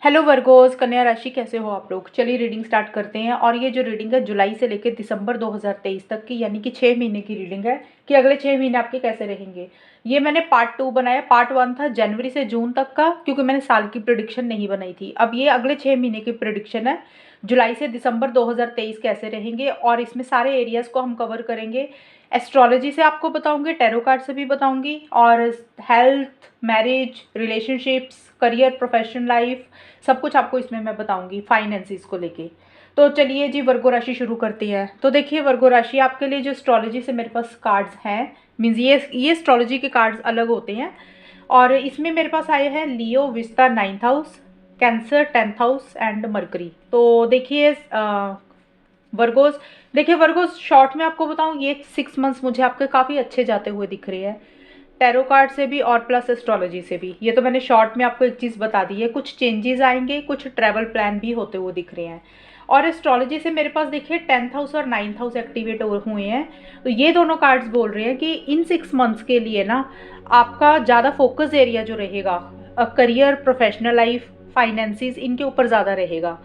Hello Virgo's, कन्या राशि कैसे हो आप लोग। चलिए रीडिंग स्टार्ट करते हैं। और ये जो रीडिंग है जुलाई से लेकर दिसंबर 2023 तक की, यानी कि 6 महीने की रीडिंग है कि अगले 6 महीने आपके कैसे रहेंगे। ये मैंने पार्ट 2 बनाया। पार्ट 1 था जनवरी से जून तक का, क्योंकि मैंने साल की प्रिडिक्शन नहीं बनाई थी। अब ये अगले 6 महीने की प्रिडिक्शन है, जुलाई से दिसंबर 2023 कैसे रहेंगे। और इसमें सारे एरियाज़ को हम कवर करेंगे। एस्ट्रोलॉजी से आपको बताऊंगी, टैरो कार्ड से भी बताऊंगी, और health, marriage, relationships, career, professional life, सब कुछ आपको इसमें मैं बताऊंगी, फाइनेंसिस को लेके। तो चलिए जी, वर्गो राशि शुरू करती है। तो देखिए वर्गो राशि, आपके लिए जो एस्ट्रोलॉजी से मेरे पास कार्ड्स हैं, मीन्स ये एस्ट्रोलॉजी के कार्ड्स अलग होते हैं। और इसमें मेरे पास आए हैं लियो विस्ता 9th house, Cancer 10th house and Mercury. तो देखिए वर्गोस, देखिए वर्गोस, शॉर्ट में आपको बताऊं, ये 6 मंथ्स मुझे आपके काफ़ी अच्छे जाते हुए दिख रहे हैं, टैरो कार्ड से भी और प्लस एस्ट्रोलॉजी से भी। ये तो मैंने शॉर्ट में आपको एक चीज़ बता दी है। कुछ चेंजेस आएंगे, कुछ ट्रैवल प्लान भी होते हुए दिख रहे हैं। और एस्ट्रोलॉजी से मेरे पास देखिए 10th हाउस और 9th हाउस एक्टिवेट हुए हैं। तो ये दोनों कार्ड्स बोल रहे हैं कि इन 6 मंथ्स के लिए ना आपका ज़्यादा फोकस एरिया जो रहेगा, करियर, प्रोफेशनल लाइफ, फाइनेंसिस, इनके ऊपर ज़्यादा रहेगा।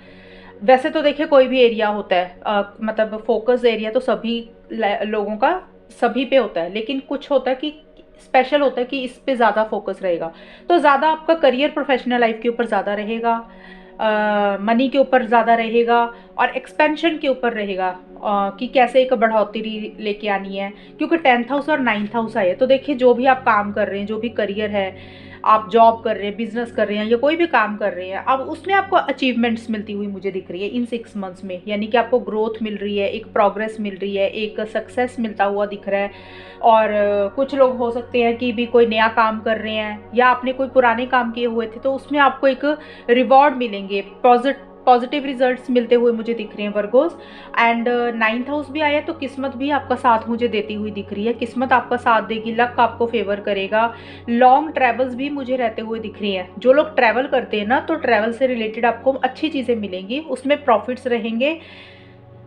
वैसे तो देखिए कोई भी एरिया होता है, मतलब फोकस एरिया तो सभी लोगों का सभी पे होता है, लेकिन कुछ होता है कि स्पेशल होता है कि इस पे ज़्यादा फोकस रहेगा। तो ज़्यादा आपका करियर, प्रोफेशनल लाइफ के ऊपर ज़्यादा रहेगा, मनी के ऊपर ज़्यादा रहेगा, और एक्सपेंशन के ऊपर रहेगा, कि कैसे एक बढ़ोतरी लेके आनी है। क्योंकि 10th हाउस और 9th हाउस आए, तो देखिए जो भी आप काम कर रहे हैं, जो भी करियर है, आप जॉब कर रहे हैं, बिजनेस कर रहे हैं, या कोई भी काम कर रहे हैं, अब उसमें आपको अचीवमेंट्स मिलती हुई मुझे दिख रही है इन 6 मंथ्स में। यानी कि आपको ग्रोथ मिल रही है, एक प्रोग्रेस मिल रही है, एक सक्सेस मिलता हुआ दिख रहा है। और कुछ लोग हो सकते हैं कि भी कोई नया काम कर रहे हैं, या आपने कोई पुराने काम किए हुए थे, तो उसमें आपको एक रिवॉर्ड मिलेंगे, पॉजिटिव रिजल्ट्स मिलते हुए मुझे दिख रहे हैं वर्गोस। एंड 9th हाउस भी आया, तो किस्मत भी आपका साथ मुझे देती हुई दिख रही है। किस्मत आपका साथ देगी, लक आपको फेवर करेगा। लॉन्ग ट्रैवल्स भी मुझे रहते हुए दिख रही हैं। जो लोग ट्रैवल करते हैं ना, तो ट्रैवल से रिलेटेड आपको अच्छी चीज़ें मिलेंगी, उसमें प्रॉफिट्स रहेंगे।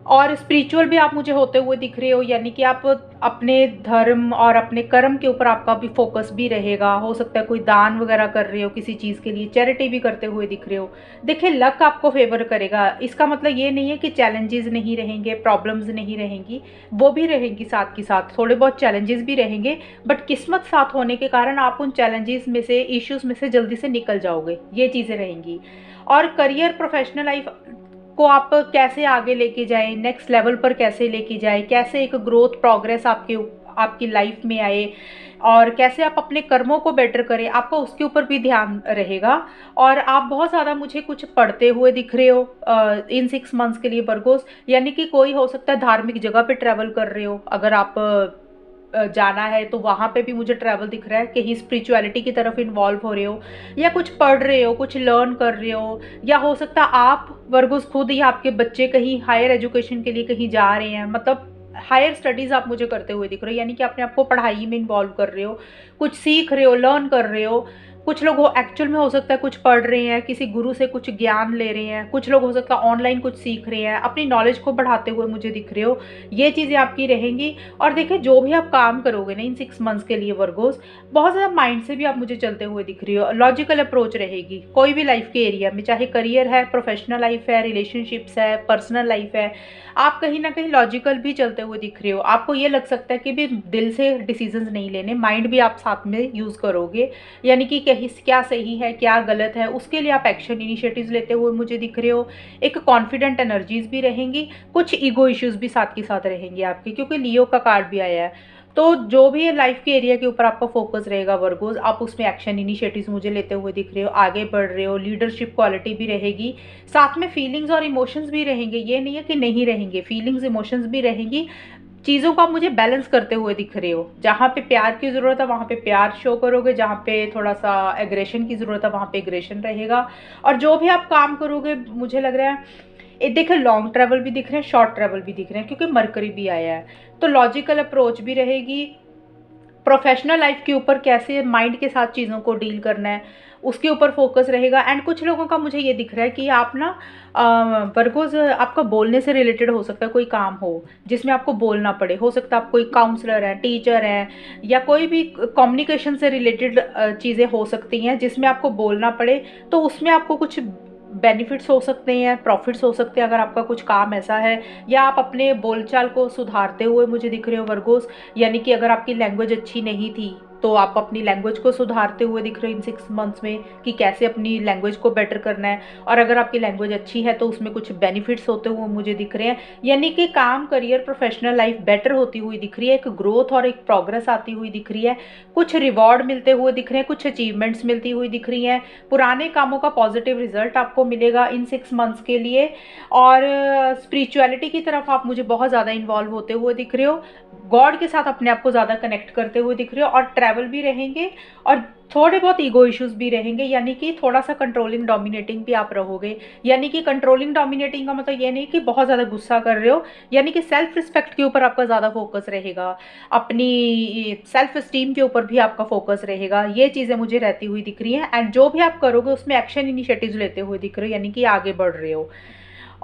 और स्पिरिचुअल भी आप मुझे होते हुए दिख रहे हो, यानी कि आप अपने धर्म और अपने कर्म के ऊपर आपका भी फोकस भी रहेगा। हो सकता है कोई दान वगैरह कर रहे हो किसी चीज़ के लिए, चैरिटी भी करते हुए दिख रहे हो। देखिए लक आपको फेवर करेगा। इसका मतलब ये नहीं है कि चैलेंजेस नहीं रहेंगे, प्रॉब्लम्स नहीं रहेंगी, वो भी रहेंगी साथ के साथ, थोड़े बहुत चैलेंजेस भी रहेंगे। बट किस्मत साथ होने के कारण आप उन चैलेंजेस में से, इश्यूज में से जल्दी से निकल जाओगे, ये चीज़ें रहेंगी। और करियर, प्रोफेशनल लाइफ को आप कैसे आगे लेके जाएं, नेक्स्ट लेवल पर कैसे लेके जाएं, कैसे एक ग्रोथ, प्रोग्रेस आपकी लाइफ में आए, और कैसे आप अपने कर्मों को बेटर करें, आपका उसके ऊपर भी ध्यान रहेगा। और आप बहुत ज़्यादा मुझे कुछ पढ़ते हुए दिख रहे हो इन 6 मंथ्स के लिए वर्गोस। यानी कि कोई हो सकता है धार्मिक जगह पे ट्रैवल कर रहे हो, अगर आप जाना है तो वहाँ पे भी मुझे ट्रैवल दिख रहा है, कहीं स्पिरिचुअलिटी की तरफ इन्वॉल्व हो रहे हो, या कुछ पढ़ रहे हो, कुछ लर्न कर रहे हो, या हो सकता है आप वर्गोस खुद या आपके बच्चे कहीं हायर एजुकेशन के लिए कहीं जा रहे हैं, मतलब हायर स्टडीज़ आप मुझे करते हुए दिख रहे हो। यानी कि अपने आप को पढ़ाई में इन्वॉल्व कर रहे हो, कुछ सीख रहे हो, लर्न कर रहे हो। कुछ लोग हो एक्चुअल में हो सकता है कुछ पढ़ रहे हैं, किसी गुरु से कुछ ज्ञान ले रहे हैं, कुछ लोग हो सकता है ऑनलाइन कुछ सीख रहे हैं, अपनी नॉलेज को बढ़ाते हुए मुझे दिख रहे हो। ये चीज़ें आपकी रहेंगी। और देखिए जो भी आप काम करोगे ना इन 6 मंथ्स के लिए वर्गोस, बहुत ज़्यादा माइंड से भी आप मुझे चलते हुए दिख रही हो। लॉजिकल अप्रोच रहेगी कोई भी लाइफ के एरिया में, चाहे करियर है, प्रोफेशनल लाइफ है, रिलेशनशिप्स है, पर्सनल लाइफ है, आप कहीं ना कहीं लॉजिकल भी चलते हुए दिख रहे हो। आपको ये लग सकता है कि भी दिल से डिसीजंस नहीं लेने, माइंड भी आप साथ में यूज़ करोगे। यानी कि कहीं क्या सही है क्या गलत है, उसके लिए आप एक्शन इनिशिएटिव्स लेते हुए मुझे दिख रहे हो। एक कॉन्फिडेंट एनर्जीज भी रहेंगी, कुछ ईगो इश्यूज भी साथ के साथ रहेंगे आपके, क्योंकि लियो का कार्ड भी आया है। तो जो भी लाइफ के एरिया के ऊपर आपका फोकस रहेगा वर्गोस, आप उसमें एक्शन इनिशिएटिव्स मुझे लेते हुए दिख रहे हो, आगे बढ़ रहे हो। लीडरशिप क्वालिटी भी रहेगी, साथ में फीलिंग्स और इमोशंस भी रहेंगे। ये नहीं है कि नहीं रहेंगे, फीलिंग्स इमोशंस भी रहेंगी। चीज़ों को आप मुझे बैलेंस करते हुए दिख रहे हो। जहाँ पे प्यार की ज़रूरत है वहाँ पे प्यार शो करोगे, जहाँ पे थोड़ा सा एग्रेशन की ज़रूरत है वहाँ पे एग्रेशन रहेगा। और जो भी आप काम करोगे मुझे लग रहा है, ये देखिए लॉन्ग ट्रैवल भी दिख रहे हैं, शॉर्ट ट्रैवल भी दिख रहे हैं, क्योंकि मरकरी भी आया है। तो लॉजिकल अप्रोच भी रहेगी। प्रोफेशनल लाइफ के ऊपर कैसे माइंड के साथ चीज़ों को डील करना है, उसके ऊपर फोकस रहेगा। एंड कुछ लोगों का मुझे ये दिख रहा है कि आप ना वर्गोज, आपका बोलने से रिलेटेड हो सकता है कोई काम हो जिसमें आपको बोलना पड़े। हो सकता है आप कोई काउंसलर हैं, टीचर हैं, या कोई भी कम्युनिकेशन से रिलेटेड चीज़ें हो सकती हैं जिसमें आपको बोलना पड़े। तो उसमें आपको कुछ बेनिफिट्स हो सकते हैं, प्रॉफिट्स हो सकते हैं अगर आपका कुछ काम ऐसा है, या आप अपने बोलचाल को सुधारते हुए मुझे दिख रहे हो वर्गोस। यानी कि अगर आपकी लैंग्वेज अच्छी नहीं थी तो आप अपनी लैंग्वेज को सुधारते हुए दिख रहे हो इन 6 मंथ्स में, कि कैसे अपनी लैंग्वेज को बेटर करना है। और अगर आपकी लैंग्वेज अच्छी है तो उसमें कुछ बेनिफिट्स होते हुए मुझे दिख रहे हैं। यानी कि काम, करियर, प्रोफेशनल लाइफ बेटर होती हुई दिख रही है, एक ग्रोथ और एक प्रोग्रेस आती हुई दिख रही है, कुछ रिवॉर्ड मिलते हुए दिख रहे हैं, कुछ अचीवमेंट्स मिलती हुई दिख रही हैं, पुराने कामों का पॉजिटिव रिजल्ट आपको मिलेगा इन 6 मंथ्स के लिए। और स्पिरिचुअलिटी की तरफ आप मुझे बहुत ज़्यादा इन्वॉल्व होते हुए दिख रहे हो, गॉड के साथ अपने आप को ज़्यादा कनेक्ट करते हुए दिख रहे हो, और ट्रैवल भी रहेंगे, और थोड़े बहुत ईगो इश्यूज भी रहेंगे। यानी कि थोड़ा सा कंट्रोलिंग डोमिनेटिंग भी आप रहोगे। यानी कि कंट्रोलिंग डोमिनेटिंग का मतलब ये नहीं कि बहुत ज़्यादा गुस्सा कर रहे हो, यानी कि सेल्फ रिस्पेक्ट के ऊपर आपका ज़्यादा फोकस रहेगा, अपनी सेल्फ स्टीम के ऊपर भी आपका फोकस रहेगा। ये चीज़ें मुझे रहती हुई दिख रही हैं। एंड जो भी आप करोगे उसमें एक्शन इनिशिएटिव्स लेते हुए दिख रहे हो, यानी कि आगे बढ़ रहे हो।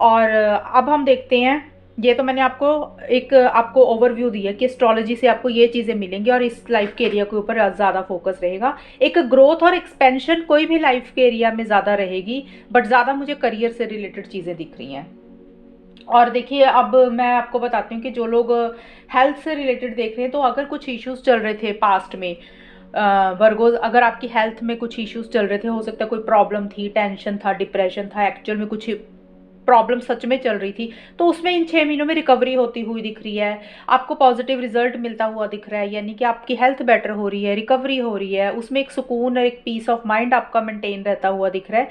और अब हम देखते हैं, ये तो मैंने आपको ओवरव्यू दिया कि एस्ट्रोलॉजी से आपको ये चीज़ें मिलेंगी और इस लाइफ के एरिया के ऊपर ज़्यादा फोकस रहेगा। एक ग्रोथ और एक्सपेंशन कोई भी लाइफ के एरिया में ज़्यादा रहेगी, बट ज़्यादा मुझे करियर से रिलेटेड चीज़ें दिख रही हैं। और देखिए, अब मैं आपको बताती हूँ कि जो लोग हेल्थ से रिलेटेड देख रहे हैं, तो अगर कुछ इश्यूज चल रहे थे पास्ट में, वर्गोज, अगर आपकी हेल्थ में कुछ इश्यूज चल रहे थे, हो सकता है कोई प्रॉब्लम थी, टेंशन था, डिप्रेशन था, एक्चुअल में कुछ प्रॉब्लम सच में चल रही थी, तो उसमें इन 6 महीनों में रिकवरी होती हुई दिख रही है, आपको पॉजिटिव रिजल्ट मिलता हुआ दिख रहा है। यानी कि आपकी हेल्थ बेटर हो रही है, रिकवरी हो रही है, उसमें एक सुकून और एक पीस ऑफ माइंड आपका मेंटेन रहता हुआ दिख रहा है,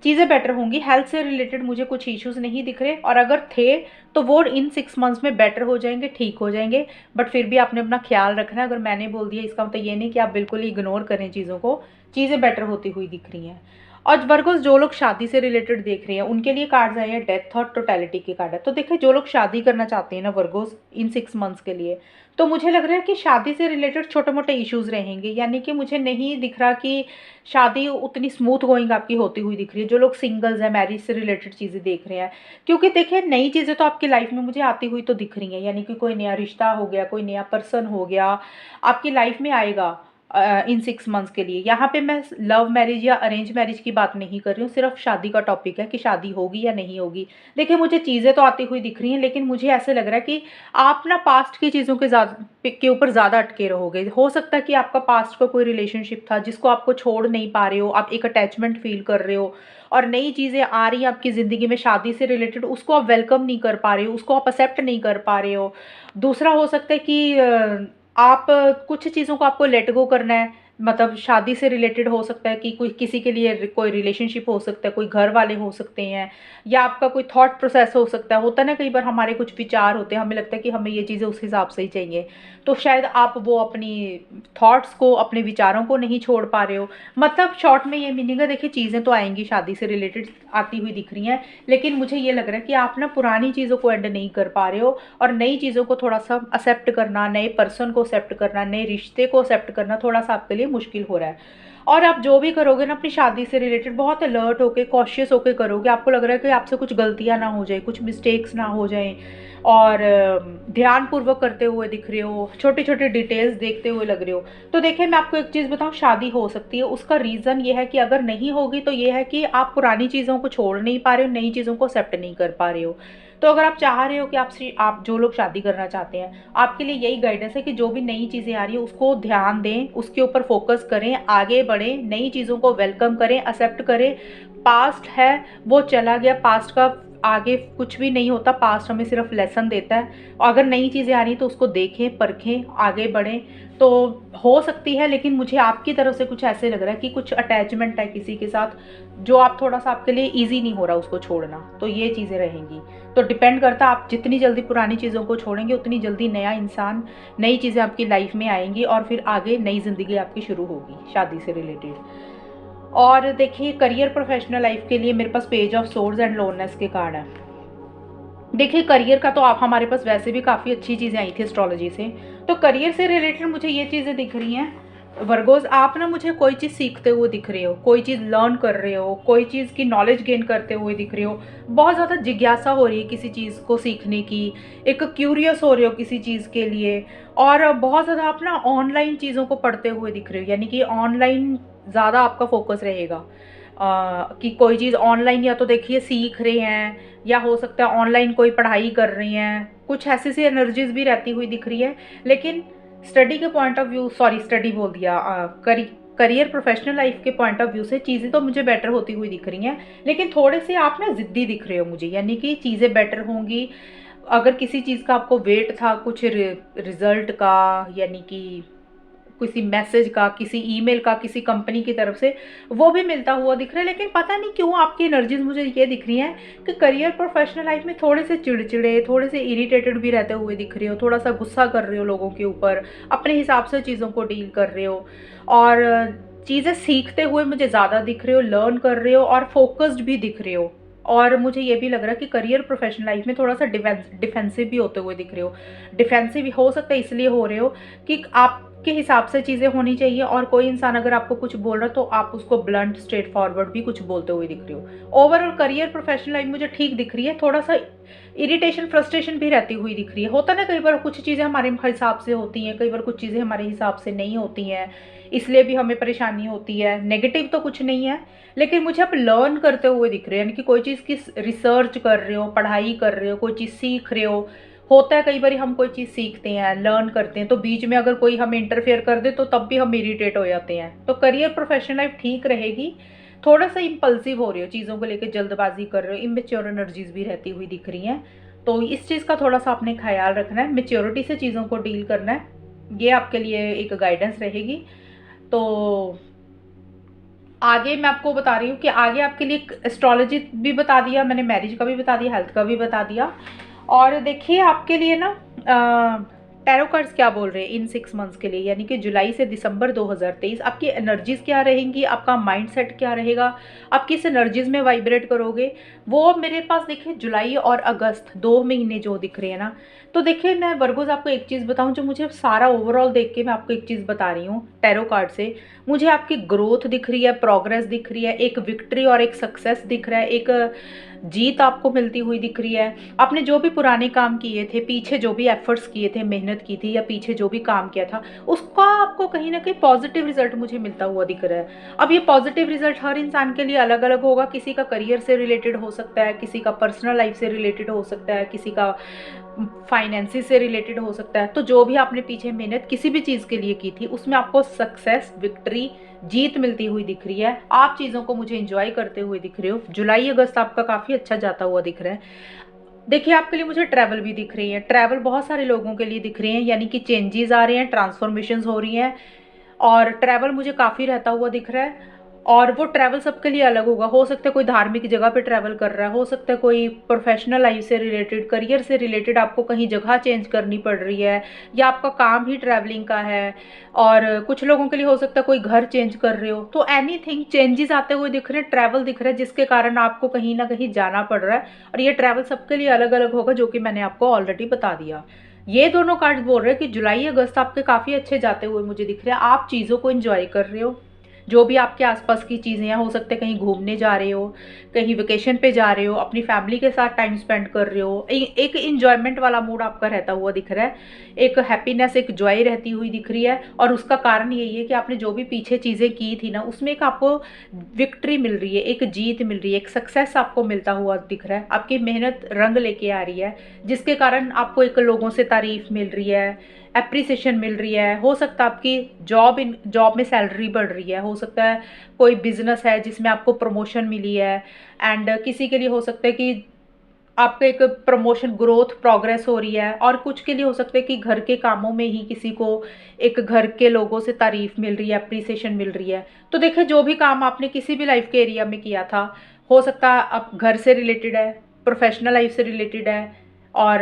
चीज़ें बेटर होंगी। हेल्थ से रिलेटेड मुझे कुछ इश्यूज नहीं दिख रहे, और अगर थे तो वो इन 6 मंथ्स में बेटर हो जाएंगे, ठीक हो जाएंगे। बट फिर भी आपने अपना ख्याल रखना है। अगर मैंने बोल दिया इसका मतलब ये नहीं कि आप बिल्कुल ही इग्नोर करें चीज़ों को, चीज़ें बेटर होती हुई दिख रही हैं। और वर्गोस, जो लोग शादी से रिलेटेड देख रहे हैं उनके लिए कार्ड्स आए हैं डेथ और टोटलिटी के कार्ड है। तो देखिए, जो लोग शादी करना चाहते हैं ना वर्गोस इन 6 मंथ्स के लिए, तो मुझे लग रहा है कि शादी से रिलेटेड छोटे मोटे इश्यूज रहेंगे। यानी कि मुझे नहीं दिख रहा कि शादी उतनी स्मूथ गोइंग आपकी होती हुई दिख रही है। जो लोग सिंगल्स हैं, मैरिज से रिलेटेड चीज़ें देख रहे हैं, क्योंकि देखिए नई चीज़ें तो आपकी लाइफ में मुझे आती हुई तो दिख रही हैं। यानी कि कोई नया रिश्ता हो गया, कोई नया पर्सन हो गया, आपकी लाइफ में आएगा इन 6 मंथ्स के लिए। यहाँ पे मैं लव मैरिज या अरेंज मैरिज की बात नहीं कर रही हूँ, सिर्फ शादी का टॉपिक है कि शादी होगी या नहीं होगी। देखिए, मुझे चीज़ें तो आती हुई दिख रही हैं, लेकिन मुझे ऐसे लग रहा है कि आप ना पास्ट की चीज़ों के ऊपर ज़्यादा अटके रहोगे। हो सकता है कि आपका पास्ट का कोई रिलेशनशिप था जिसको आपको छोड़ नहीं पा रहे हो, आप एक अटैचमेंट फील कर रहे हो, और नई चीज़ें आ रही हैं आपकी ज़िंदगी में शादी से रिलेटेड, उसको आप वेलकम नहीं कर पा रहे हो, उसको आप एक्सेप्ट नहीं कर पा रहे हो। दूसरा हो सकता है कि आप कुछ चीज़ों को आपको लेट गो करना है, मतलब शादी से रिलेटेड हो सकता है कि कोई किसी के लिए कोई रिलेशनशिप हो सकता है, कोई घर वाले हो सकते हैं, या आपका कोई थॉट प्रोसेस हो सकता है। होता है ना, कई बार हमारे कुछ विचार होते हैं, हमें लगता है कि हमें ये चीज़ें उस हिसाब से ही चाहिए, तो शायद आप वो अपनी थॉट्स को, अपने विचारों को नहीं छोड़ पा रहे हो। मतलब शॉर्ट में ये मीनिंग है। देखिए, चीज़ें तो आएंगी शादी से रिलेटेड आती हुई दिख रही हैं, लेकिन मुझे ये लग रहा है कि आप ना पुरानी चीज़ों को एंड नहीं कर पा रहे हो, और नई चीज़ों को थोड़ा सा एक्सेप्ट करना, नए पर्सन को एक्सेप्ट करना, नए रिश्ते को एक्सेप्ट करना थोड़ा सा आपके लिए मुश्किल हो रहा है। और आप जो भी करोगे ना अपनी शादी से रिलेटेड, बहुत अलर्ट होके, कॉशियस होके करोगे। आपको लग रहा है कि आपसे कुछ गलतियां ना हो जाए, कुछ मिस्टेक्स ना हो जाएं, और ध्यानपूर्वक करते हुए दिख रहे हो, छोटे छोटे डिटेल्स देखते हुए लग रहे हो। तो देखिए, मैं आपको एक चीज़ बताऊं, शादी हो सकती है, उसका रीज़न ये है कि अगर नहीं होगी तो ये है कि आप पुरानी चीज़ों को छोड़ नहीं पा रहे हो, नई चीज़ों को एक्सेप्ट नहीं कर पा रहे हो। तो अगर आप चाह रहे हो कि आप जो लोग शादी करना चाहते हैं, आपके लिए यही गाइडेंस है कि जो भी नई चीज़ें आ रही है उसको ध्यान दें, उसके ऊपर फोकस करें, आगे बढ़ें, नई चीज़ों को वेलकम करें, एक्सेप्ट करें। पास्ट है वो चला गया, पास्ट का आगे कुछ भी नहीं होता, पास्ट हमें सिर्फ लेसन देता है। और अगर नई चीज़ें आ रही हैं तो उसको देखें, परखें, आगे बढ़ें। तो हो सकती है, लेकिन मुझे आपकी तरफ से कुछ ऐसे लग रहा है कि कुछ अटैचमेंट है किसी के साथ, जो आप थोड़ा सा आपके लिए ईजी नहीं हो रहा उसको छोड़ना, तो ये चीज़ें रहेंगी। तो डिपेंड करता है, आप जितनी जल्दी पुरानी चीज़ों को छोड़ेंगे उतनी जल्दी नया इंसान, नई चीज़ें आपकी लाइफ में आएंगी, और फिर आगे नई ज़िंदगी आपकी शुरू होगी शादी से रिलेटेड। और देखिए, करियर प्रोफेशनल लाइफ के लिए मेरे पास page of swords and loneliness के कार्ड है। देखिए, करियर का तो आप हमारे पास वैसे भी काफ़ी अच्छी चीज़ें आई थी एस्ट्रोलॉजी से, तो करियर से रिलेटेड मुझे ये चीज़ें दिख रही हैं वर्गोस। आप ना मुझे कोई चीज़ सीखते हुए दिख रहे हो, कोई चीज़ लर्न कर रहे हो, कोई चीज़ की नॉलेज गेन करते हुए दिख रहे हो, बहुत ज़्यादा जिज्ञासा हो रही है किसी चीज़ को सीखने की, एक क्यूरियस हो रहे हो किसी चीज़ के लिए, और बहुत ज़्यादा आप ना ऑनलाइन चीज़ों को पढ़ते हुए दिख रहे हो। यानी कि ऑनलाइन ज़्यादा आपका फोकस रहेगा। कि कोई चीज़ ऑनलाइन या तो देखिए सीख रहे हैं, या हो सकता है ऑनलाइन कोई पढ़ाई कर रही हैं, कुछ ऐसी सी एनर्जीज भी रहती हुई दिख रही है। लेकिन स्टडी के point of view, sorry study बोल दिया, करियर प्रोफेशनल लाइफ के पॉइंट ऑफ व्यू से चीज़ें तो मुझे बेटर होती हुई दिख रही हैं, लेकिन थोड़े से आप ना ज़िद्दी दिख रहे हो मुझे, यानी कि चीज़ें बेटर होंगी। अगर किसी चीज़ का आपको वेट था, कुछ रिजल्ट का, यानी कि किसी मैसेज का, किसी ईमेल का, किसी कंपनी की तरफ से, वो भी मिलता हुआ दिख रहा है। लेकिन पता नहीं क्यों आपकी एनर्जीज मुझे ये दिख रही हैं कि करियर प्रोफेशनल लाइफ में थोड़े से चिड़चिड़े, थोड़े से इरिटेटेड भी रहते हुए दिख रहे हो, थोड़ा सा गुस्सा कर रहे हो लोगों के ऊपर, अपने हिसाब से चीज़ों को डील कर रहे हो, और चीज़ें सीखते हुए मुझे ज़्यादा दिख रहे हो, लर्न कर रहे हो, और फोकस्ड भी दिख रहे हो। और मुझे ये भी लग रहा है कि करियर प्रोफेशनल लाइफ में थोड़ा सा डिफेंसिव भी होते हुए दिख रहे हो। डिफेंसिव हो सकता है इसलिए हो रहे हो कि आपके हिसाब से चीज़ें होनी चाहिए, और कोई इंसान अगर आपको कुछ बोल रहा है तो आप उसको ब्लंट स्ट्रेट फॉरवर्ड भी कुछ बोलते हुए दिख रहे हो। ओवरऑल करियर प्रोफेशनल लाइफ मुझे ठीक दिख रही है, थोड़ा सा इरिटेशन फ्रस्ट्रेशन भी रहती हुई दिख रही है। होता ना, कई बार कुछ चीज़ें हमारे हिसाब से होती हैं, कई बार कुछ चीज़ें हमारे हिसाब से नहीं होती हैं, इसलिए भी हमें परेशानी होती है। नेगेटिव तो कुछ नहीं है, लेकिन मुझे आप लर्न करते हुए दिख रहे हैं, यानी कि कोई चीज़ की रिसर्च कर रहे हो, पढ़ाई कर रहे हो, कोई चीज़ सीख रहे हो। होता है कई बार हम कोई चीज़ सीखते हैं, लर्न करते हैं, तो बीच में अगर कोई हमें इंटरफेयर कर दे तो तब भी हम इरिटेट हो जाते हैं। तो करियर प्रोफेशनल लाइफ ठीक रहेगी। थोड़ा सा इम्पल्सिव हो रही हो, चीज़ों को लेकर जल्दबाजी कर रहे हो, इमेच्योर एनर्जीज भी रहती हुई दिख रही हैं। तो इस चीज़ का थोड़ा सा आपने ख्याल रखना है, मेच्योरिटी से चीज़ों को डील करना है। ये आपके लिए एक गाइडेंस रहेगी। तो आगे मैं आपको बता रही हूँ कि आगे आपके लिए एस्ट्रोलॉजी भी बता दिया मैंने, मैरिज का भी बता दिया, हेल्थ का भी बता दिया। और देखिए आपके लिए ना टैरो कार्ड्स क्या बोल रहे हैं इन 6 मंथ्स के लिए, यानी कि जुलाई से दिसंबर 2023 आपकी एनर्जीज क्या रहेंगी, आपका माइंडसेट क्या रहेगा, आप किस एनर्जीज में वाइब्रेट करोगे। वो मेरे पास देखिए जुलाई और अगस्त 2 महीने जो दिख रहे हैं ना, तो देखिए मैं वर्गोज आपको एक चीज़ बताऊं, जो मुझे सारा ओवरऑल देख के मैं आपको एक चीज़ बता रही हूँ टैरो कार्ड से। मुझे आपकी ग्रोथ दिख रही है, प्रोग्रेस दिख रही है, एक विक्ट्री और एक सक्सेस दिख रहा है, एक जीत आपको मिलती हुई दिख रही है। आपने जो भी पुराने काम किए थे, पीछे जो भी एफर्ट्स किए थे, मेहनत की थी, या पीछे जो भी काम किया था, उसका आपको कहीं ना कहीं पॉजिटिव रिजल्ट मुझे मिलता हुआ दिख रहा है। अब ये पॉजिटिव रिजल्ट हर इंसान के लिए अलग अलग होगा, किसी का करियर से रिलेटेड हो सकता है, किसी का पर्सनल लाइफ से रिलेटेड हो सकता है, किसी का फाइनेंसिस से रिलेटेड हो सकता है। तो जो भी आपने पीछे मेहनत किसी भी चीज़ के लिए की थी, उसमें आपको सक्सेस, विक्ट्री, जीत मिलती हुई दिख रही है। आप चीज़ों को मुझे एंजॉय करते हुए दिख रहे हो। जुलाई अगस्त आपका काफ़ी अच्छा जाता हुआ दिख रहा है। देखिए आपके लिए मुझे ट्रैवल भी दिख रही है, ट्रैवल बहुत सारे लोगों के लिए दिख रहे हैं, यानी कि चेंजेस आ रहे हैं, ट्रांसफॉर्मेशंस हो रही हैं, और ट्रैवल मुझे काफ़ी रहता हुआ दिख रहा है। और वो ट्रैवल सबके लिए अलग होगा, हो सकता है कोई धार्मिक जगह पे ट्रैवल कर रहा है, हो सकता है कोई प्रोफेशनल लाइफ से रिलेटेड, करियर से रिलेटेड आपको कहीं जगह चेंज करनी पड़ रही है, या आपका काम ही ट्रैवलिंग का है। और कुछ लोगों के लिए हो सकता है कोई घर चेंज कर रहे हो। तो एनीथिंग चेंजेस आते हुए दिख रहे हैं, ट्रैवल दिख रहा है, जिसके कारण आपको कहीं ना कहीं जाना पड़ रहा है। और ये ट्रैवल सबके लिए अलग अलग होगा, जो कि मैंने आपको ऑलरेडी बता दिया। ये दोनों कार्ड बोल रहे हैं कि जुलाई अगस्त आपके काफ़ी अच्छे जाते हुए मुझे दिख रहे हैं। आप चीज़ों को एंजॉय कर रहे हो, जो भी आपके आसपास की चीज़ें हैं, हो सकते हैं कहीं घूमने जा रहे हो, कहीं वेकेशन पे जा रहे हो, अपनी फैमिली के साथ टाइम स्पेंड कर रहे हो। एक इंजॉयमेंट वाला मूड आपका रहता हुआ दिख रहा है, एक हैप्पीनेस, एक जॉय रहती हुई दिख रही है। और उसका कारण यही है कि आपने जो भी पीछे चीज़ें की थी ना, उसमें एक आपको विक्ट्री मिल रही है, एक जीत मिल रही है, एक सक्सेस आपको मिलता हुआ दिख रहा है। आपकी मेहनत रंग लेके आ रही है, जिसके कारण आपको एक लोगों से तारीफ मिल रही है, एप्रिसिएशन मिल रही है। हो सकता है आपकी जॉब में सैलरी बढ़ रही है, हो सकता है कोई बिजनेस है जिसमें आपको प्रमोशन मिली है। एंड किसी के लिए हो सकता है कि आपका एक प्रमोशन, ग्रोथ, प्रोग्रेस हो रही है। और कुछ के लिए हो सकता है कि घर के कामों में ही किसी को एक घर के लोगों से तारीफ मिल रही है, अप्रिसिएशन मिल रही है। तो देखिए जो भी काम आपने किसी भी लाइफ के एरिया में किया था, हो सकता है अब घर से रिलेटेड है, प्रोफेशनल लाइफ से रिलेटेड है, और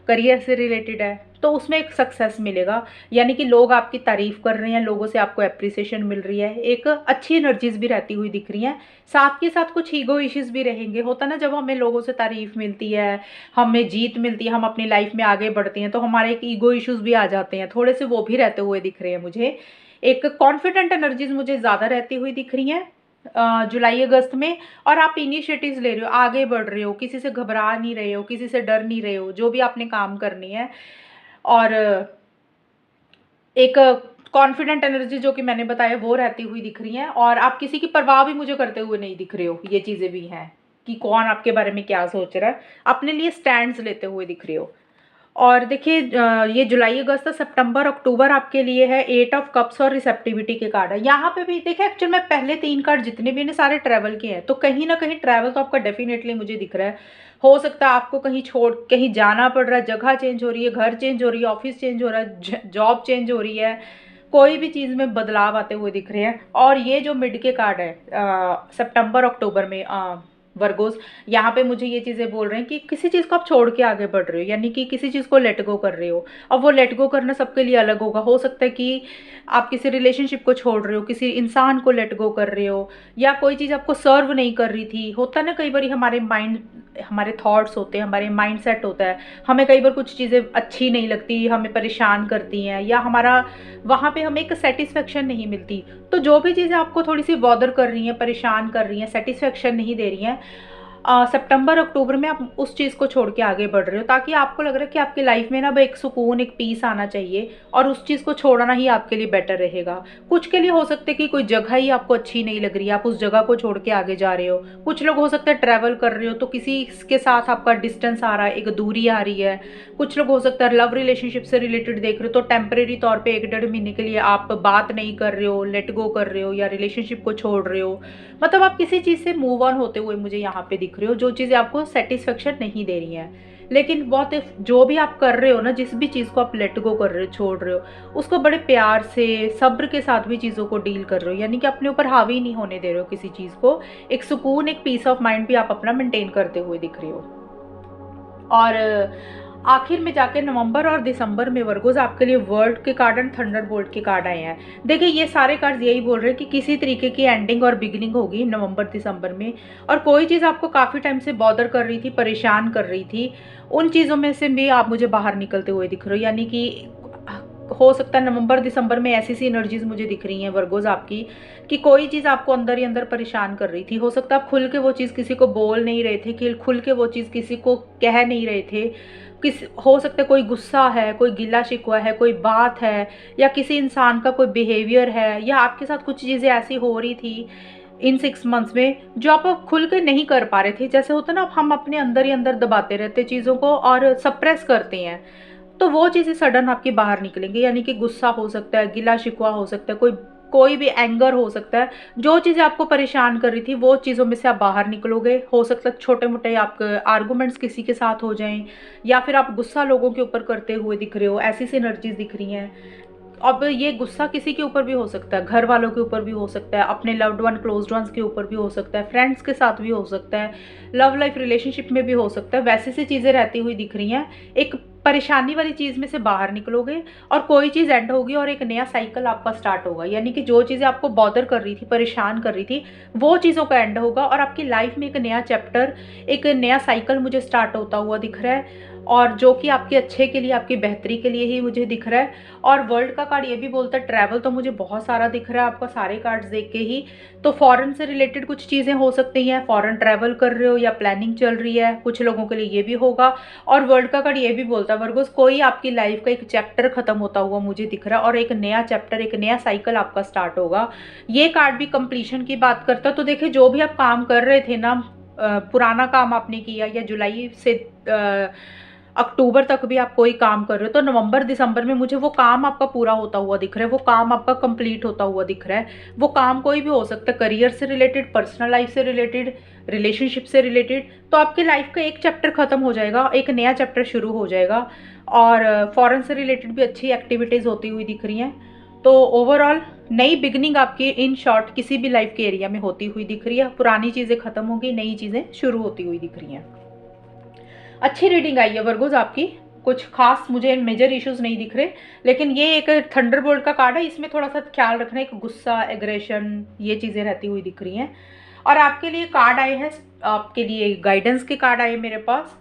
करियर से रिलेटेड है, तो उसमें एक सक्सेस मिलेगा। यानी कि लोग आपकी तारीफ कर रहे हैं, लोगों से आपको एप्रिसिएशन मिल रही है, एक अच्छी एनर्जीज भी रहती हुई दिख रही हैं। साथ के साथ कुछ ईगो इश्यूज भी रहेंगे। होता ना, जब हमें लोगों से तारीफ मिलती है, हमें जीत मिलती है, हम अपनी लाइफ में आगे बढ़ते हैं, तो हमारे एक ईगो इश्यूज भी आ जाते हैं, थोड़े से वो भी रहते हुए दिख रहे हैं मुझे। एक कॉन्फिडेंट एनर्जीज मुझे ज़्यादा रहती हुई दिख रही हैं जुलाई अगस्त में। और आप इनिशिएटिव्स ले रहे हो, आगे बढ़ रहे हो, किसी से घबरा नहीं रहे हो, किसी से डर नहीं रहे हो, जो भी आपने काम करनी है। और एक कॉन्फिडेंट एनर्जी जो कि मैंने बताया वो रहती हुई दिख रही हैं, और आप किसी की परवाह भी मुझे करते हुए नहीं दिख रहे हो। ये चीज़ें भी हैं कि कौन आपके बारे में क्या सोच रहा है, अपने लिए स्टैंड्स लेते हुए दिख रहे हो। और देखिए ये जुलाई अगस्त सितंबर अक्टूबर आपके लिए है 8 ऑफ कप्स और रिसेप्टिविटी के कार्ड है। यहाँ पे भी देखिए एक्चुअल में पहले 3 कार्ड जितने भी हैं सारे ट्रैवल के हैं, तो कहीं ना कहीं ट्रैवल तो आपका डेफिनेटली मुझे दिख रहा है। हो सकता है आपको कहीं छोड़ कहीं जाना पड़ रहा है, जगह चेंज हो रही है, घर चेंज हो रही है, ऑफिस चेंज हो रहा है, जॉब चेंज हो रही है, कोई भी चीज़ में बदलाव आते हुए दिख रहे हैं। और ये जो मिड के कार्ड है सितंबर अक्टूबर में वर्गोस, यहाँ पे मुझे ये चीज़ें बोल रहे हैं कि किसी चीज़ को आप छोड़ के आगे बढ़ रहे हो, यानी कि किसी चीज़ को लेट गो कर रहे हो। अब वो लेट गो करना सबके लिए अलग होगा। हो सकता है कि आप किसी रिलेशनशिप को छोड़ रहे हो, किसी इंसान को लेट गो कर रहे हो, या कोई चीज़ आपको सर्व नहीं कर रही थी। होता है ना कई बार हमारे माइंड, हमारे थॉट्स होते हैं, हमारे माइंड सेट होता है, हमें कई बार कुछ चीज़ें अच्छी नहीं लगती, हमें परेशान करती हैं, या हमारा वहाँ पे हमें एक सेटिस्फेक्शन नहीं मिलती। तो जो भी चीज़ें आपको थोड़ी सी बॉदर कर रही हैं, परेशान कर रही हैं, सेटिस्फेक्शन नहीं दे रही हैं, सितंबर अक्टूबर में आप उस चीज़ को छोड़ के आगे बढ़ रहे हो, ताकि आपको लग रहा है कि आपकी लाइफ में ना अब एक सुकून, एक पीस आना चाहिए, और उस चीज़ को छोड़ना ही आपके लिए बेटर रहेगा। कुछ के लिए हो सकता है कि कोई जगह ही आपको अच्छी नहीं लग रही है, आप उस जगह को छोड़ के आगे जा रहे हो। कुछ लोग हो सकता है ट्रैवल कर रहे हो तो किसी के साथ आपका डिस्टेंस आ रहा है, एक दूरी आ रही है। कुछ लोग हो सकता है लव रिलेशनशिप से रिलेटेड देख रहे हो, तो टेम्परेरी तौर पर 1-1.5 महीने के लिए आप बात नहीं कर रहे हो, लेट गो कर रहे हो, या रिलेशनशिप को छोड़ रहे हो। मतलब आप किसी चीज़ से मूव ऑन होते हुए मुझे यहाँ पे दिख रहे हो, जो चीज़ें आपको सेटिस्फेक्शन नहीं दे रही हैं। लेकिन बहुत जो भी आप कर रहे हो ना, जिस भी चीज़ को आप लेट गो कर रहे हो, छोड़ रहे हो, उसको बड़े प्यार से, सब्र के साथ भी चीज़ों को डील कर रहे हो, यानी कि अपने ऊपर हावी नहीं होने दे रहे हो किसी चीज़ को। एक सुकून, एक पीस ऑफ माइंड भी आप अपना मेंटेन करते हुए दिख रहे हो। और आखिर में जाके नवंबर और दिसंबर में वर्गोस आपके लिए वर्ल्ड के कार्ड एंड थंडरबोल्ट के कार्ड आए हैं। देखिए ये सारे कार्ड्स यही बोल रहे हैं कि किसी तरीके की एंडिंग और बिगिनिंग होगी नवंबर दिसंबर में, और कोई चीज़ आपको काफ़ी टाइम से बॉदर कर रही थी, परेशान कर रही थी, उन चीज़ों में से भी आप मुझे बाहर निकलते हुए दिख रहे हो। यानी कि हो सकता है नवंबर दिसंबर में ऐसी सी एनर्जीज मुझे दिख रही हैं वर्गोस आपकी, कि कोई चीज़ आपको अंदर ही अंदर परेशान कर रही थी। हो सकता है आप खुल के वो चीज़ किसी को बोल नहीं रहे थे, कि खुल के वो चीज़ किसी को कह नहीं रहे थे। हो सकता है कोई गुस्सा है, कोई गिला शिकवा है, कोई बात है, या किसी इंसान का कोई बिहेवियर है, या आपके साथ कुछ चीज़ें ऐसी हो रही थी इन 6 मंथ्स में जो आप खुल के नहीं कर पा रहे थे। जैसे होता है ना, हम अपने अंदर ही अंदर दबाते रहते चीज़ों को और सप्रेस करते हैं, तो वो चीज़ें सडन आपकी बाहर निकलेंगी। यानी कि गुस्सा हो सकता है, गिला शिकवा हो सकता है, कोई भी एंगर हो सकता है। जो चीज़ें आपको परेशान कर रही थी वो चीज़ों में से आप बाहर निकलोगे। हो सकता है छोटे मोटे आपके आर्गूमेंट्स किसी के साथ हो जाएं, या फिर आप गुस्सा लोगों के ऊपर करते हुए दिख रहे हो, ऐसी सी एनर्जीज दिख रही हैं। अब ये गुस्सा किसी के ऊपर भी हो सकता है, घर वालों के ऊपर भी हो सकता है, अपने लव्ड वन, क्लोज्ड वंस के ऊपर भी हो सकता है, फ्रेंड्स के साथ भी हो सकता है, लव लाइफ रिलेशनशिप में भी हो सकता है। वैसी सी चीज़ें रहती हुई दिख रही हैं। एक परेशानी वाली चीज़ में से बाहर निकलोगे और कोई चीज़ एंड होगी और एक नया साइकिल आपका स्टार्ट होगा। यानी कि जो चीज़ें आपको बॉदर कर रही थी, परेशान कर रही थी, वो चीज़ों का एंड होगा और आपकी लाइफ में एक नया चैप्टर, एक नया साइकिल मुझे स्टार्ट होता हुआ दिख रहा है, और जो कि आपके अच्छे के लिए, आपकी बेहतरी के लिए ही मुझे दिख रहा है। और वर्ल्ड का कार्ड ये भी बोलता है, ट्रैवल तो मुझे बहुत सारा दिख रहा है आपका सारे कार्ड्स देख के ही। तो फॉरेन से रिलेटेड कुछ चीज़ें हो सकती हैं, फॉरेन ट्रैवल कर रहे हो या प्लानिंग चल रही है, कुछ लोगों के लिए ये भी होगा। और वर्ल्ड का कार्ड ये भी बोलता है वर्गोस, कोई आपकी लाइफ का एक चैप्टर खत्म होता हुआ मुझे दिख रहा है और एक नया चैप्टर, एक नया साइकिल आपका स्टार्ट होगा। ये कार्ड भी कंप्लीशन की बात करता है। तो देखिए जो भी आप काम कर रहे थे ना, पुराना काम आपने किया, या जुलाई से अक्टूबर तक भी आप कोई काम कर रहे हो, तो नवंबर दिसंबर में मुझे वो काम आपका पूरा होता हुआ दिख रहा है, वो काम आपका कंप्लीट होता हुआ दिख रहा है। वो काम कोई भी हो सकता है, करियर से रिलेटेड, पर्सनल लाइफ से रिलेटेड, रिलेशनशिप से रिलेटेड। तो आपकी लाइफ का एक चैप्टर खत्म हो जाएगा, एक नया चैप्टर शुरू हो जाएगा। और फॉरेन से रिलेटेड भी अच्छी एक्टिविटीज़ होती हुई दिख रही हैं। तो ओवरऑल नई बिगनिंग आपकी इन शॉर्ट किसी भी लाइफ के एरिया में होती हुई दिख रही है। पुरानी चीज़ें खत्म होगी, नई चीज़ें शुरू होती हुई दिख रही हैं। अच्छी रीडिंग आई है वर्गोस आपकी, कुछ खास मुझे मेजर इश्यूज नहीं दिख रहे। लेकिन ये एक थंडरबोल्ट का कार्ड है, इसमें थोड़ा सा ख्याल रखना, एक गुस्सा, एग्रेशन, ये चीज़ें रहती हुई दिख रही हैं। और आपके लिए कार्ड आए हैं, आपके लिए गाइडेंस के कार्ड आए मेरे पास।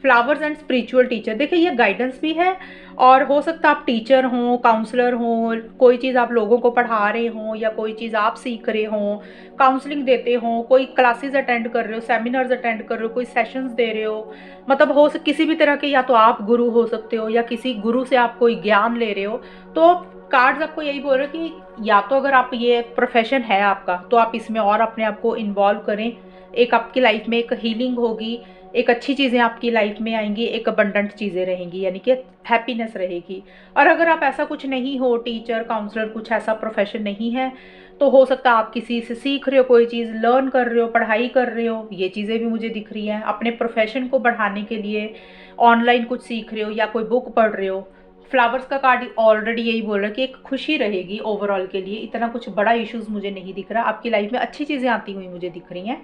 फ्लावर्स एंड स्पिरिचुअल टीचर, देखिए ये गाइडेंस भी है और हो सकता है आप टीचर हों, काउंसलर हों, कोई चीज़ आप लोगों को पढ़ा रहे हों या कोई चीज़ आप सीख रहे हों, काउंसलिंग देते हों, कोई क्लासेस अटेंड कर रहे हो, सेमिनार्स अटेंड कर रहे हो, कोई सेशंस दे रहे हो, मतलब किसी भी तरह के, या तो आप गुरु हो सकते हो या किसी गुरु से आप कोई ज्ञान ले रहे हो। तो कार्ड्स आपको यही बोल रहे हैं कि या तो अगर आप ये प्रोफेशन है आपका तो आप इसमें और अपने आप को इन्वॉल्व करें, एक आपकी लाइफ में एक हीलिंग होगी, एक अच्छी चीज़ें आपकी लाइफ में आएंगी, एक अबंडेंट चीज़ें रहेंगी, यानी कि हैप्पीनेस रहेगी। और अगर आप ऐसा कुछ नहीं हो, टीचर काउंसलर कुछ ऐसा प्रोफेशन नहीं है, तो हो सकता है आप किसी से सीख रहे हो, कोई चीज़ लर्न कर रहे हो, पढ़ाई कर रहे हो, ये चीज़ें भी मुझे दिख रही हैं। अपने प्रोफेशन को बढ़ाने के लिए ऑनलाइन कुछ सीख रहे हो या कोई बुक पढ़ रहे हो। फ्लावर्स का कार्ड ऑलरेडी यही बोल रहा है कि एक खुशी रहेगी ओवरऑल के लिए, इतना कुछ बड़ा इश्यूज मुझे नहीं दिख रहा, आपकी लाइफ में अच्छी चीज़ें आती हुई मुझे दिख रही हैं।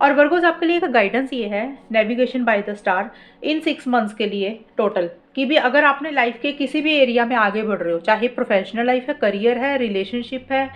और वर्गोस आपके लिए एक गाइडेंस ये है, navigation by the star in 6 months के लिए टोटल, कि भी अगर आपने लाइफ के किसी भी एरिया में आगे बढ़ रहे हो, चाहे प्रोफेशनल लाइफ है, करियर है, रिलेशनशिप है,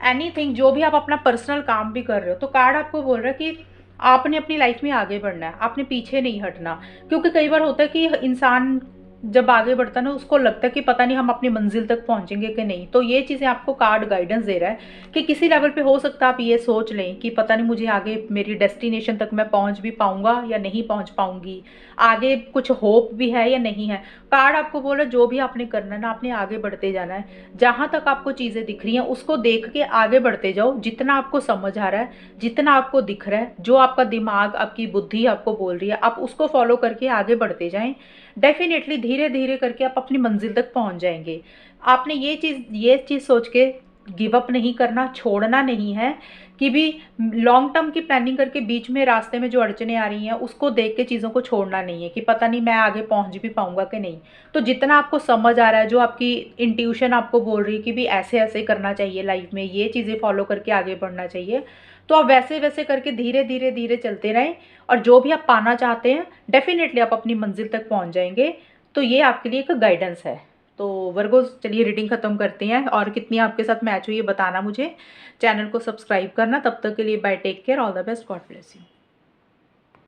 एनीथिंग, जो भी आप अपना पर्सनल काम भी कर रहे हो, तो कार्ड आपको बोल रहा है कि आपने अपनी लाइफ में आगे बढ़ना है, आपने पीछे नहीं हटना। क्योंकि कई बार होता है कि इंसान जब आगे बढ़ता है ना, उसको लगता है कि पता नहीं हम अपनी मंजिल तक पहुंचेंगे कि नहीं। तो ये चीज़ें आपको कार्ड गाइडेंस दे रहा है कि किसी लेवल पे हो सकता है आप ये सोच लें कि पता नहीं मुझे आगे मेरी डेस्टिनेशन तक मैं पहुंच भी पाऊंगा या नहीं पहुंच पाऊंगी, आगे कुछ होप भी है या नहीं है। कार्ड आपको बोल रहा है जो भी आपने करना है ना, आपने आगे बढ़ते जाना है। जहां तक आपको चीज़ें दिख रही हैं उसको देख के आगे बढ़ते जाओ, जितना आपको समझ आ रहा है, जितना आपको दिख रहा है, जो आपका दिमाग आपकी बुद्धि आपको बोल रही है, आप उसको फॉलो करके आगे बढ़ते जाएं। डेफिनेटली धीरे धीरे करके आप अपनी मंजिल तक पहुंच जाएंगे। आपने ये चीज़ सोच के गिव अप नहीं करना, छोड़ना नहीं है कि भी लॉन्ग टर्म की प्लानिंग करके बीच में रास्ते में जो अड़चने आ रही हैं उसको देख के चीज़ों को छोड़ना नहीं है कि पता नहीं मैं आगे पहुंच भी पाऊंगा कि नहीं। तो जितना आपको समझ आ रहा है, जो आपकी इंट्यूशन आपको बोल रही है कि भी ऐसे ऐसे करना चाहिए लाइफ में, ये चीज़ें फॉलो करके आगे बढ़ना चाहिए, तो आप वैसे वैसे करके धीरे धीरे धीरे चलते रहें और जो भी आप पाना चाहते हैं डेफिनेटली आप अपनी मंजिल तक पहुंच जाएंगे। तो ये आपके लिए एक गाइडेंस है। तो वर्गोस चलिए रीडिंग ख़त्म करते हैं, और कितनी आपके साथ मैच हुई ये बताना मुझे, चैनल को सब्सक्राइब करना। तब तक के लिए bye, take care, all the best, God bless you.